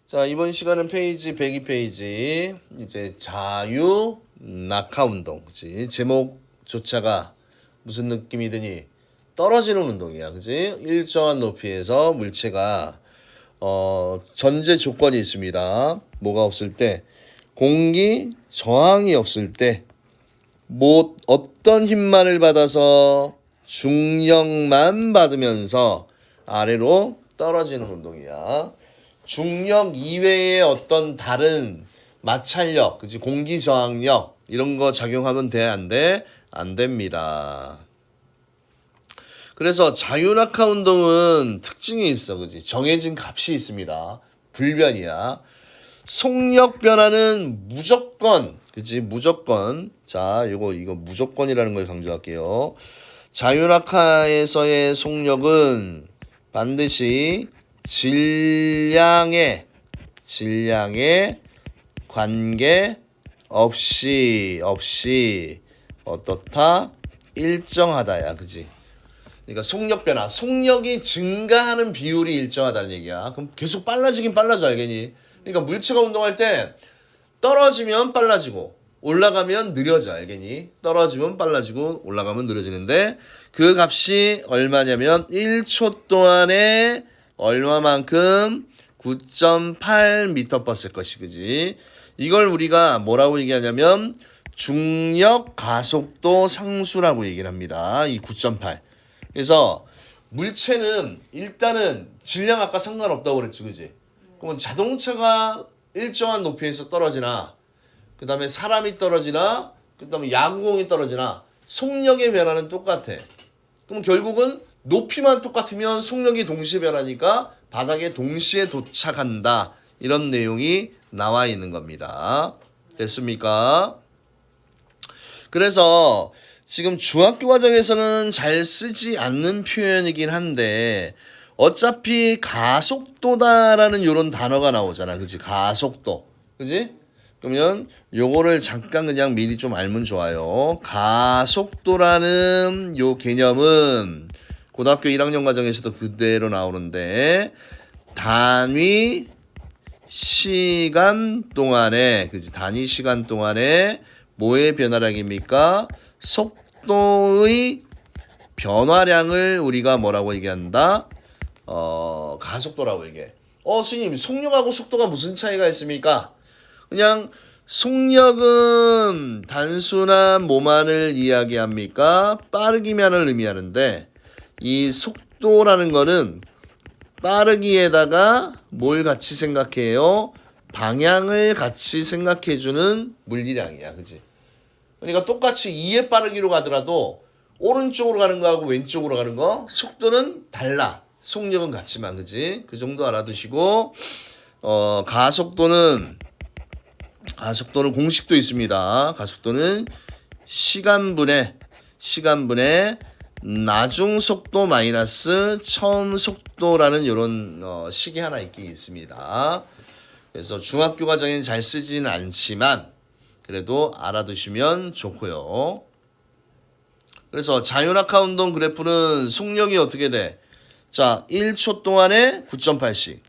자, 이번 시간은 페이지 102페이지 이제 자유 낙하 운동. 그치? 제목조차가 무슨 느낌이 드니? 떨어지는 운동이야. 그치? 일정한 높이에서 물체가 전제 조건이 있습니다. 뭐가 없을 때? 공기 저항이 없을 때, 뭐 어떤 힘만을 받아서 중력만 받으면서 아래로 떨어지는 운동이야. 중력 이외의 어떤 다른 마찰력, 그치? 공기 저항력 이런 거 작용하면 돼, 안 돼? 안 됩니다. 그래서 자유낙하 운동은 특징이 있어, 그치? 정해진 값이 있습니다. 불변이야. 속력 변화는 무조건, 그치? 무조건. 자, 이거 무조건이라는 걸 강조할게요. 자유낙하에서의 속력은 반드시 질량에 관계 없이 어떻다? 일정하다야, 그지? 그러니까 속력 변화, 속력이 증가하는 비율이 일정하다는 얘기야. 그럼 계속 빨라지긴 빨라져, 알겠니? 그러니까 물체가 운동할 때 떨어지면 빨라지고 올라가면 느려져, 알겠니? 떨어지면 빨라지고 올라가면 느려지는데 그 값이 얼마냐면 1초 동안에 얼마만큼 9.8m 뻗을 것이, 그지? 이걸 우리가 뭐라고 얘기하냐면 중력 가속도 상수라고 얘기를 합니다. 이 9.8. 그래서 물체는 일단은 질량 아까 상관없다고 그랬지, 그지? 그러면 자동차가 일정한 높이에서 떨어지나, 그 다음에 사람이 떨어지나, 그 다음에 야구공이 떨어지나, 속력의 변화는 똑같아. 그럼 결국은 높이만 똑같으면 속력이 동시에 변하니까 바닥에 동시에 도착한다. 이런 내용이 나와 있는 겁니다. 됐습니까? 그래서 지금 중학교 과정에서는 잘 쓰지 않는 표현이긴 한데 어차피 가속도다라는 이런 단어가 나오잖아. 그치? 가속도. 그치? 그러면 요거를 잠깐 그냥 미리 좀 알면 좋아요. 가속도라는 요 개념은 고등학교 1학년 과정에서도 그대로 나오는데 단위 시간 동안에, 그치? 단위 시간 동안에 뭐의 변화량입니까? 속도의 변화량을 우리가 뭐라고 얘기한다? 가속도라고 얘기해. 스님, 속력하고 속도가 무슨 차이가 있습니까? 그냥 속력은 단순한 몸안을 이야기합니까? 빠르기만을 의미하는데 이 속도라는 거는 빠르기에다가 뭘 같이 생각해요? 방향을 같이 생각해주는 물리량이야, 그지? 그러니까 똑같이 2의 빠르기로 가더라도 오른쪽으로 가는 거하고 왼쪽으로 가는 거 속도는 달라. 속력은 같지만, 그지? 그 정도 알아두시고 가속도는 공식도 있습니다. 가속도는 시간분의 나중 속도 마이너스 처음 속도라는 이런 식이 하나 있긴 있습니다. 그래서 중학교 과정엔 잘 쓰지는 않지만 그래도 알아두시면 좋고요. 그래서 자유낙하 운동 그래프는 속력이 어떻게 돼? 자, 1초 동안에 9.8씩.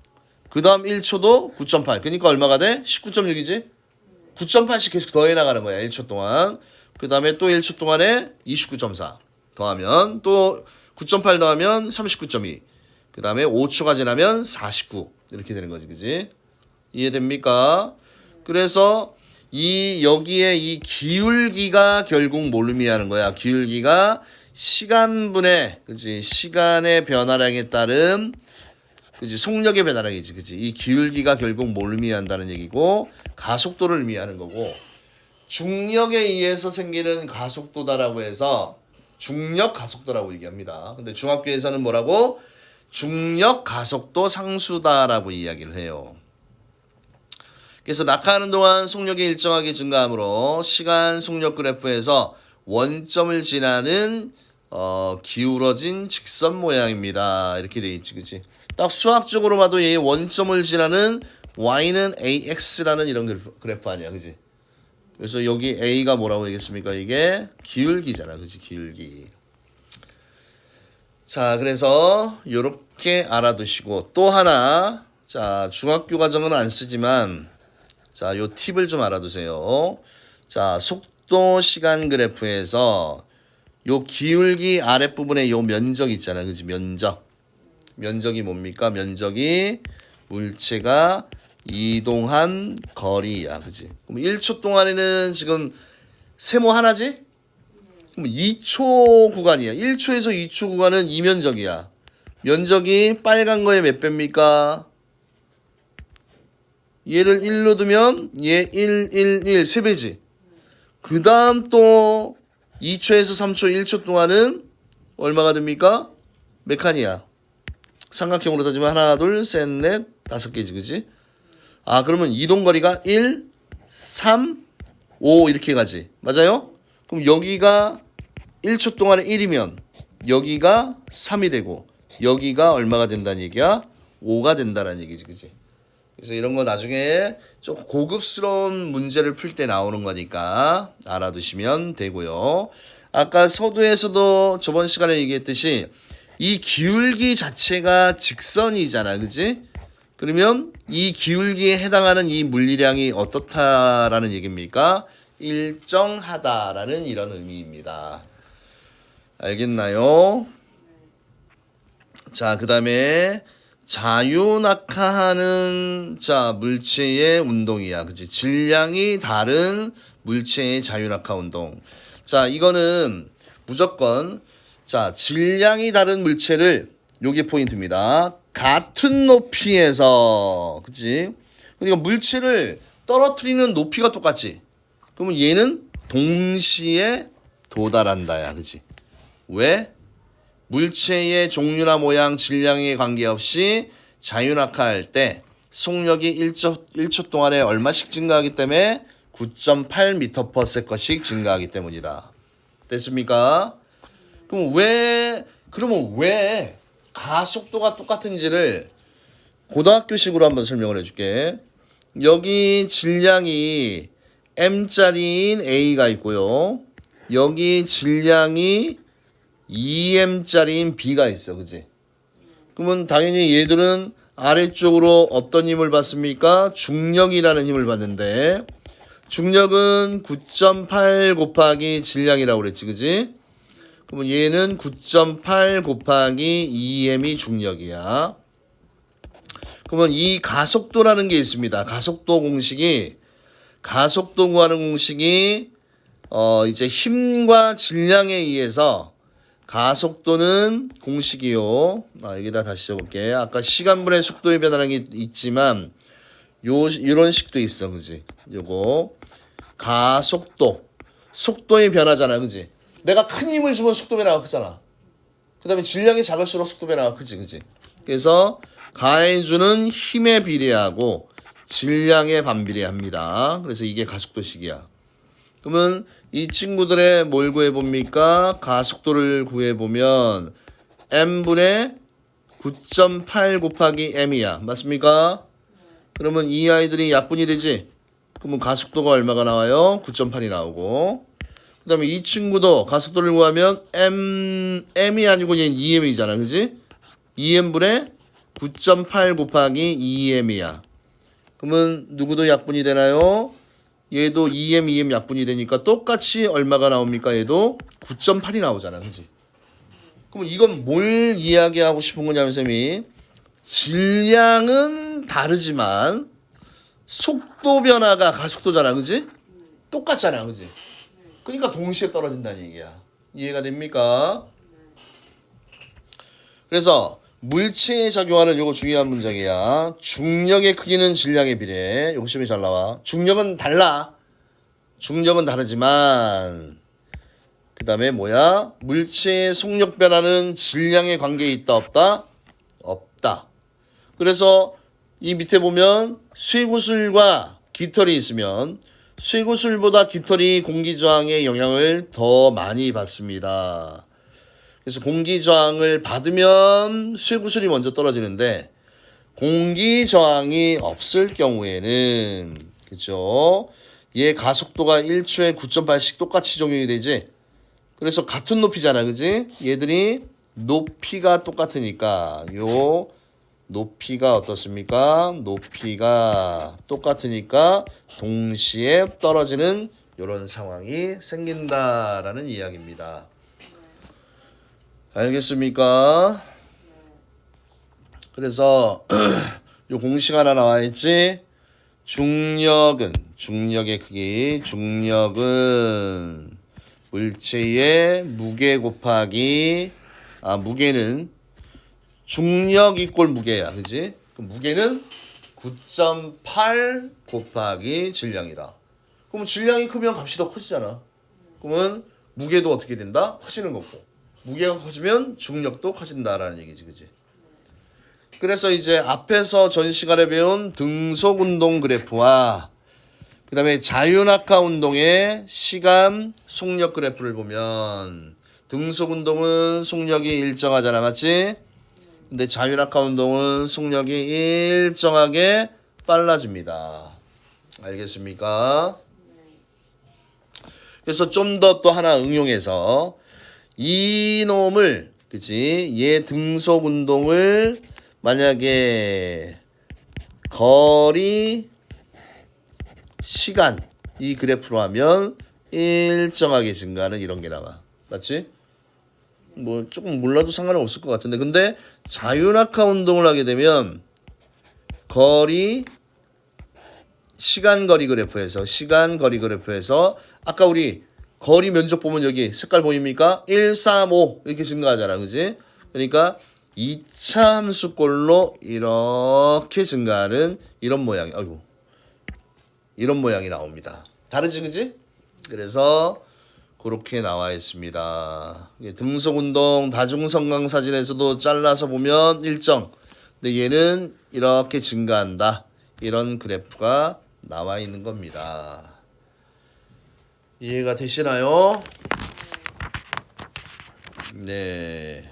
그 다음 1초도 9.8. 그러니까 얼마가 돼? 19.6이지? 9.8씩 계속 더해 나가는 거야. 1초 동안. 그 다음에 또 1초 동안에 29.4. 더하면 또 9.8 더하면 39.2. 그 다음에 5초가 지나면 49. 이렇게 되는 거지. 그지? 이해됩니까? 그래서 여기에 이 기울기가 결국 뭘 의미하는 거야? 기울기가 시간분의, 그치? 시간의 변화량에 따른, 그치? 속력의 변화량이지, 그치? 이 기울기가 결국 뭘 의미한다는 얘기고, 가속도를 의미하는 거고, 중력에 의해서 생기는 가속도다라고 해서 중력 가속도라고 얘기합니다. 근데 중학교에서는 뭐라고? 중력 가속도 상수다라고 이야기를 해요. 그래서 낙하하는 동안 속력이 일정하게 증가하므로 시간 속력 그래프에서 원점을 지나는 기울어진 직선 모양입니다. 이렇게 돼 있지, 그치? 딱 수학적으로 봐도 이 원점을 지나는 y는 ax라는 이런 그래프 아니야, 그치? 그래서 여기 a가 뭐라고 얘기했습니까? 이게 기울기잖아, 그치? 기울기. 자, 그래서 요렇게 알아두시고 또 하나 자, 중학교 과정은 안 쓰지만 자, 요 팁을 좀 알아두세요. 자, 속도 시간 그래프에서 요 기울기 아랫부분에 요 면적 있잖아요. 그지? 면적. 면적이 뭡니까? 면적이 물체가 이동한 거리야. 그지? 그럼 1초 동안에는 지금 세모 하나지? 그럼 2초 구간이야. 1초에서 2초 구간은 이 면적이야. 면적이 빨간 거에 몇 배입니까? 얘를 1로 두면 얘 1, 1, 1, 3배지. 그 다음 또 2초에서 3초, 1초 동안은 얼마가 됩니까? 몇 칸이야? 삼각형으로 따지면 하나, 둘, 셋, 넷, 5개지, 그지? 아, 그러면 이동거리가 1, 3, 5 이렇게 가지. 맞아요? 그럼 여기가 1초 동안에 1이면 여기가 3이 되고 여기가 얼마가 된다는 얘기야? 5가 된다는 얘기지, 그지? 그래서 이런 거 나중에 좀 고급스러운 문제를 풀 때 나오는 거니까 알아두시면 되고요. 아까 서두에서도 저번 시간에 얘기했듯이 이 기울기 자체가 직선이잖아, 그지? 그러면 이 기울기에 해당하는 이 물리량이 어떻다라는 얘기입니까? 일정하다라는 이런 의미입니다. 알겠나요? 자, 그 다음에 자유낙하하는 자 물체의 운동이야, 그치? 질량이 다른 물체의 자유낙하 운동. 자, 이거는 무조건 자 질량이 다른 물체를 요게 포인트입니다. 같은 높이에서, 그치? 그러니까 물체를 떨어뜨리는 높이가 똑같지. 그러면 얘는 동시에 도달한다야, 그치? 왜? 물체의 종류나 모양, 질량에 관계없이 자유낙하할 때 속력이 1초 동안에 얼마씩 증가하기 때문에 9.8m/s씩 증가하기 때문이다. 됐습니까? 그러면 왜 가속도가 똑같은지를 고등학교식으로 한번 설명을 해줄게. 여기 질량이 m짜리인 A가 있고요. 여기 질량이 2m짜리인 B가 있어, 그지? 그러면 당연히 얘들은 아래쪽으로 어떤 힘을 받습니까? 중력이라는 힘을 받는데 중력은 9.8 곱하기 질량이라고 그랬지, 그지? 그러면 얘는 9.8 곱하기 2m이 중력이야. 그러면 이 가속도라는 게 있습니다. 가속도 구하는 공식이 이제 힘과 질량에 의해서 가속도는 공식이요. 여기다 다시 써볼게. 아까 시간분의 속도의 변화라는 게 있지만 이런 식도 있어, 그지? 요거 가속도, 속도의 변화잖아, 그지? 내가 큰 힘을 주면 속도 변화가 크잖아. 그 다음에 질량이 작을수록 속도 변화가 크지, 그지? 그래서 가해주는 힘에 비례하고 질량에 반비례합니다. 그래서 이게 가속도식이야. 그러면 이 친구들의 뭘 구해봅니까? 가속도를 구해보면 m분의 9.8 곱하기 m이야. 맞습니까? 그러면 이 아이들이 약분이 되지? 그러면 가속도가 얼마가 나와요? 9.8이 나오고. 그 다음에 이 친구도 가속도를 구하면 m이 아니고 얘는 2m이잖아. 그지? 2m분의 9.8 곱하기 2m이야. 그러면 누구도 약분이 되나요? 얘도 2m 약분이 되니까 똑같이 얼마가 나옵니까? 얘도 9.8이 나오잖아. 그지? 그럼 이건 뭘 이야기하고 싶은 거냐면 쌤이 질량은 다르지만 속도 변화가 가속도잖아. 그지? 똑같잖아. 그지? 그러니까 동시에 떨어진다는 얘기야. 이해가 됩니까? 그래서 물체에 작용하는 요거 중요한 문장이야. 중력의 크기는 질량에 비례해. 요거 시험에 잘 나와. 중력은 달라. 중력은 다르지만 그 다음에 뭐야? 물체의 속력 변화는 질량에 관계에 있다 없다? 없다. 그래서 이 밑에 보면 쇠구슬과 깃털이 있으면 쇠구슬보다 깃털이 공기 저항의 영향을 더 많이 받습니다. 그래서 공기 저항을 받으면 쇠구슬이 먼저 떨어지는데 공기 저항이 없을 경우에는 그죠? 얘 가속도가 1초에 9.8씩 똑같이 적용이 되지. 그래서 같은 높이잖아, 그지? 얘들이 높이가 똑같으니까 요 높이가 어떻습니까? 높이가 똑같으니까 동시에 떨어지는 이런 상황이 생긴다라는 이야기입니다. 알겠습니까? 그래서 요 공식 하나 나와 있지? 중력의 크기, 중력은 물체의 무게 곱하기, 무게는 중력 이꼴 무게야, 그지? 무게는 9.8 곱하기 질량이다. 그럼 질량이 크면 값이 더 커지잖아. 그러면 무게도 어떻게 된다? 커지는 거고. 무게가 커지면 중력도 커진다라는 얘기지, 그지? 그래서 이제 앞에서 전 시간에 배운 등속 운동 그래프와 그 다음에 자유낙하 운동의 시간 속력 그래프를 보면 등속 운동은 속력이 일정하잖아, 맞지? 근데 자유낙하 운동은 속력이 일정하게 빨라집니다. 알겠습니까? 그래서 좀 더 또 하나 응용해서 이놈을, 그치? 얘 등속 운동을 만약에 거리, 시간 이 그래프로 하면 일정하게 증가하는 이런 게 나와. 맞지? 뭐 조금 몰라도 상관은 없을 것 같은데, 근데 자유낙하 운동을 하게 되면 거리, 시간 거리 그래프에서 아까 우리 거리 면적 보면 여기 색깔 보입니까? 1, 3, 5 이렇게 증가하잖아, 그지? 그러니까 2차 함수꼴로 이렇게 증가하는 이런 모양이, 이런 모양이 나옵니다. 다르지, 그지? 그래서 그렇게 나와 있습니다. 등속운동 다중성강 사진에서도 잘라서 보면 일정. 근데 얘는 이렇게 증가한다. 이런 그래프가 나와 있는 겁니다. 이해가 되시나요? 네.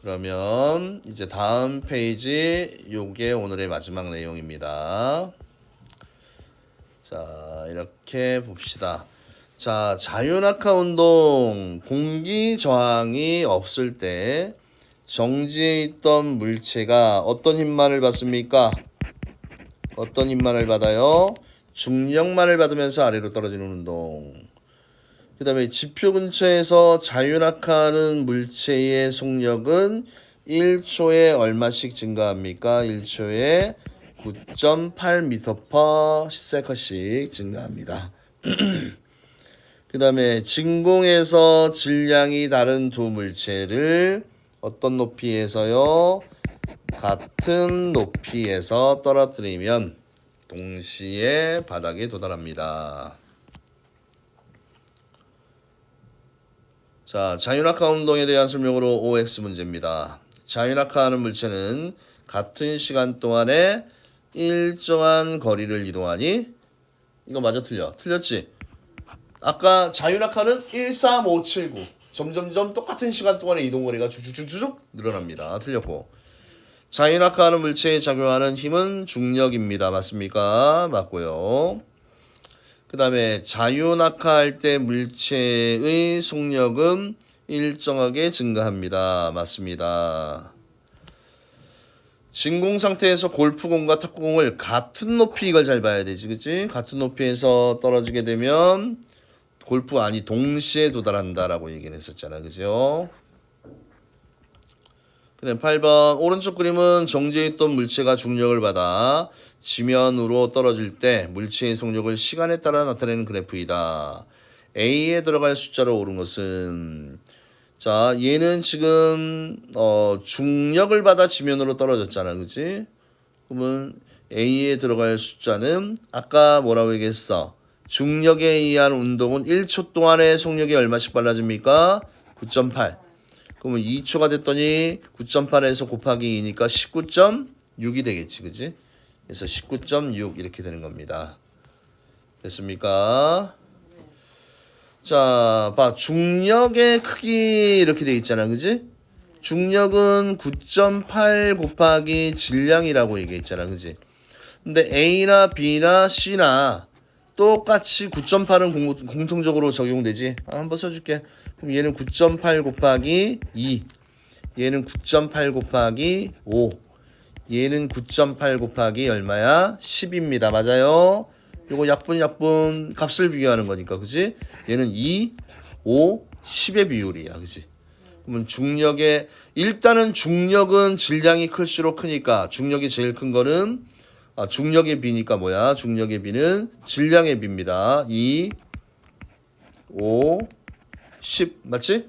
그러면 이제 다음 페이지 요게 오늘의 마지막 내용입니다. 자, 이렇게 봅시다. 자, 자유낙하 운동 공기 저항이 없을 때 정지해 있던 물체가 어떤 힘만을 받습니까? 어떤 힘만을 받아요? 중력만을 받으면서 아래로 떨어지는 운동. 그 다음에 지표 근처에서 자유낙하하는 물체의 속력은 1초에 얼마씩 증가합니까? 1초에 9.8m/s씩 증가합니다. 그 다음에 진공에서 질량이 다른 두 물체를 어떤 높이에서요? 같은 높이에서 떨어뜨리면 동시에 바닥에 도달합니다. 자, 자유낙하 운동에 대한 설명으로 OX 문제입니다. 자유낙하하는 물체는 같은 시간 동안에 일정한 거리를 이동하니, 이거 맞아 틀려? 틀렸지? 아까 자유낙하는 1, 3, 5, 7, 9 점점점 똑같은 시간 동안에 이동거리가 쭉쭉쭉쭉 늘어납니다. 틀렸고. 자유낙하하는 물체에 작용하는 힘은 중력입니다. 맞습니까? 맞고요. 그 다음에 자유낙하할 때 물체의 속력은 일정하게 증가합니다. 맞습니다. 진공 상태에서 골프공과 탁구공을 같은 높이, 이걸 잘 봐야 되지, 그치? 같은 높이에서 떨어지게 되면 골프 안이 동시에 도달한다라고 얘기를 했었잖아, 그죠? 그 다음 8번 오른쪽 그림은 정지해 있던 물체가 중력을 받아 지면으로 떨어질 때 물체의 속력을 시간에 따라 나타내는 그래프이다. A에 들어갈 숫자로 옳은 것은, 자, 얘는 지금 중력을 받아 지면으로 떨어졌잖아, 그치? 그러면 A에 들어갈 숫자는 아까 뭐라고 얘기했어? 중력에 의한 운동은 1초 동안의 속력이 얼마씩 빨라집니까? 9.8. 그러면 2초가 됐더니 9.8에서 곱하기 2니까 19.6이 되겠지, 그치? 그래서 19.6 이렇게 되는 겁니다. 됐습니까? 자, 봐. 중력의 크기 이렇게 돼 있잖아, 그지? 중력은 9.8 곱하기 질량이라고 얘기했잖아, 그지? 근데 A나 B나 C나 똑같이 9.8은 공통적으로 적용되지? 한번 써줄게. 그럼 얘는 9.8 곱하기 2. 얘는 9.8 곱하기 5. 얘는 9.8 곱하기 얼마야? 10입니다. 맞아요? 요거 약분 값을 비교하는 거니까, 그지? 얘는 2, 5, 10의 비율이야, 그지? 그러면 일단은 중력은 질량이 클수록 크니까, 중력이 제일 큰 거는, 중력의 비니까 뭐야? 중력의 비는 질량의 비입니다. 2, 5, 10. 맞지?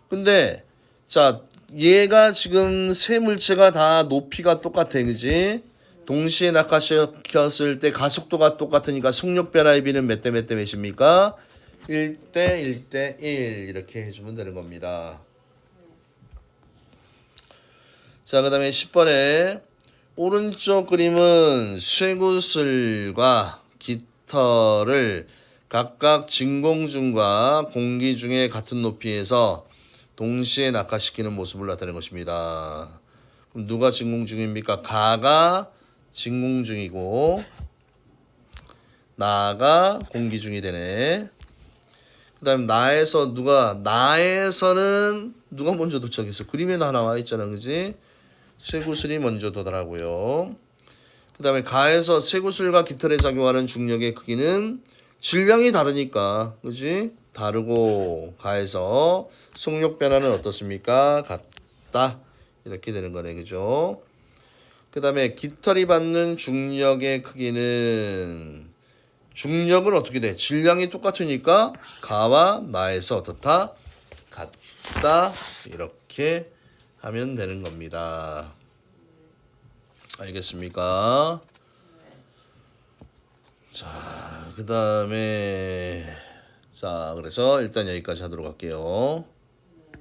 근데, 자, 얘가 지금 세 물체가 다 높이가 똑같아, 그지? 동시에 낙하시켰을 때 가속도가 똑같으니까 속력 변화의 비는 몇 대 몇 대 몇입니까? 1대 1대 1 이렇게 해주면 되는 겁니다. 자, 그 다음에 10번에 오른쪽 그림은 쇠구슬과 깃털을 각각 진공중과 공기 중에 같은 높이에서 동시에 낙하시키는 모습을 나타낸 것입니다. 그럼 누가 진공중입니까? 가가 진공중이고 나가 공기중이 되네. 그 다음 나에서는 누가 먼저 도착했어? 그림에는 하나 와 있잖아, 그지? 쇠구슬이 먼저 도달하고요. 그 다음에 가에서 쇠구슬과 깃털에 작용하는 중력의 크기는 질량이 다르니까, 그지? 다르고 가에서 속력 변화는 어떻습니까? 같다. 이렇게 되는 거네, 그죠? 그 다음에 깃털이 받는 중력의 크기는 중력은 어떻게 돼? 질량이 똑같으니까 가와 나에서 어떻다? 같다. 이렇게 하면 되는 겁니다. 알겠습니까? 자, 그 다음에 그래서 일단 여기까지 하도록 할게요.